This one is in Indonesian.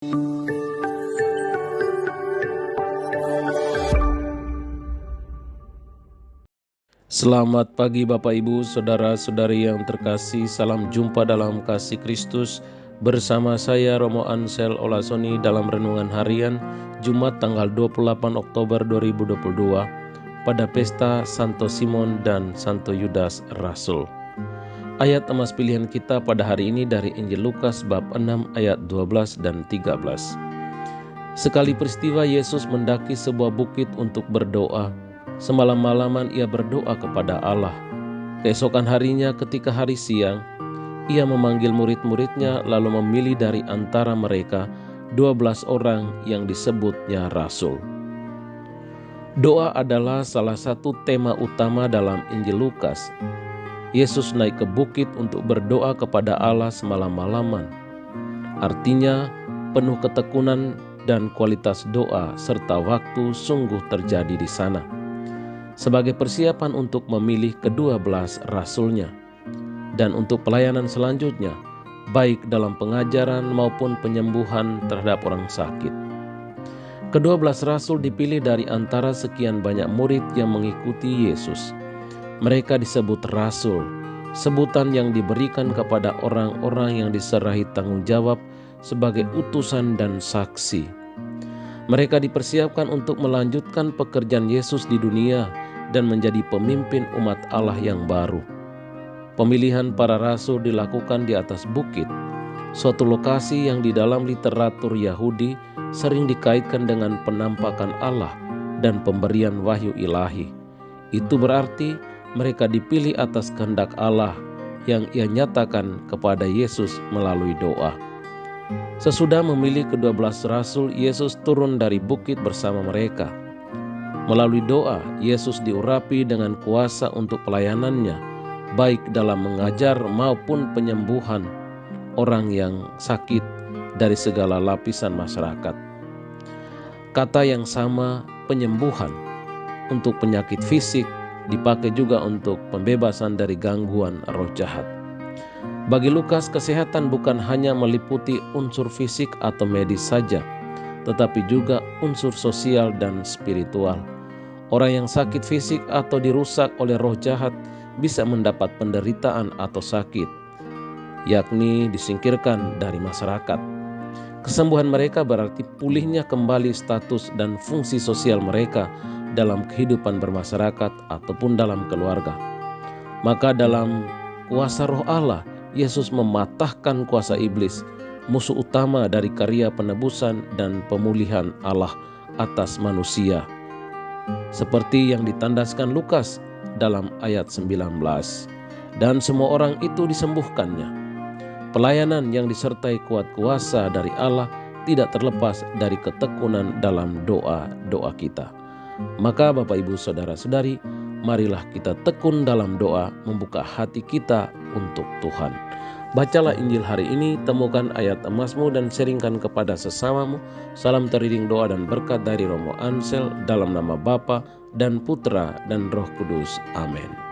Selamat pagi Bapak Ibu, Saudara-saudari yang terkasih. Salam jumpa dalam kasih Kristus. Bersama saya Romo Ansel Olasoni dalam Renungan Harian Jumat tanggal 28 Oktober 2022 pada pesta Santo Simon dan Santo Yudas Rasul. Ayat emas pilihan kita pada hari ini dari Injil Lukas bab 6 ayat 12 dan 13. Sekali peristiwa Yesus mendaki sebuah bukit untuk berdoa. Semalam-malaman ia berdoa kepada Allah. Keesokan harinya ketika hari siang, ia memanggil murid-muridnya lalu memilih dari antara mereka 12 orang yang disebutnya rasul. Doa adalah salah satu tema utama dalam Injil Lukas. Yesus naik ke bukit untuk berdoa kepada Allah semalam-malaman. Artinya penuh ketekunan dan kualitas doa serta waktu sungguh terjadi di sana sebagai persiapan untuk memilih ke-12 rasulnya dan untuk pelayanan selanjutnya, baik dalam pengajaran maupun penyembuhan terhadap orang sakit. Ke-12 rasul dipilih dari antara sekian banyak murid yang mengikuti Yesus. Mereka disebut rasul, sebutan yang diberikan kepada orang-orang yang diserahi tanggung jawab sebagai utusan dan saksi. Mereka dipersiapkan untuk melanjutkan pekerjaan Yesus di dunia dan menjadi pemimpin umat Allah yang baru. Pemilihan para rasul dilakukan di atas bukit, suatu lokasi yang di dalam literatur Yahudi sering dikaitkan dengan penampakan Allah dan pemberian wahyu ilahi. Itu berarti mereka dipilih atas kehendak Allah yang ia nyatakan kepada Yesus melalui doa. Sesudah memilih ke-12 rasul, Yesus turun dari bukit bersama mereka. Melalui doa, Yesus diurapi dengan kuasa untuk pelayanannya, baik dalam mengajar maupun penyembuhan orang yang sakit dari segala lapisan masyarakat. Kata yang sama, penyembuhan, untuk penyakit fisik dipakai juga untuk pembebasan dari gangguan roh jahat. Bagi Lukas, kesehatan bukan hanya meliputi unsur fisik atau medis saja, tetapi juga unsur sosial dan spiritual. Orang yang sakit fisik atau dirusak oleh roh jahat bisa mendapat penderitaan atau sakit, yakni disingkirkan dari masyarakat. Kesembuhan mereka berarti pulihnya kembali status dan fungsi sosial mereka dalam kehidupan bermasyarakat ataupun dalam keluarga. Maka dalam kuasa roh Allah, Yesus mematahkan kuasa iblis, musuh utama dari karya penebusan dan pemulihan Allah atas manusia. Seperti yang ditandaskan Lukas dalam ayat 19. Dan semua orang itu disembuhkannya. Pelayanan yang disertai kuat kuasa dari Allah tidak terlepas dari ketekunan dalam doa-doa kita. Maka Bapak Ibu Saudara-saudari, marilah kita tekun dalam doa, membuka hati kita untuk Tuhan. Bacalah Injil hari ini, temukan ayat emasmu dan sharingkan kepada sesamamu. Salam teriring doa dan berkat dari Romo Ansel dalam nama Bapa dan Putra dan Roh Kudus. Amin.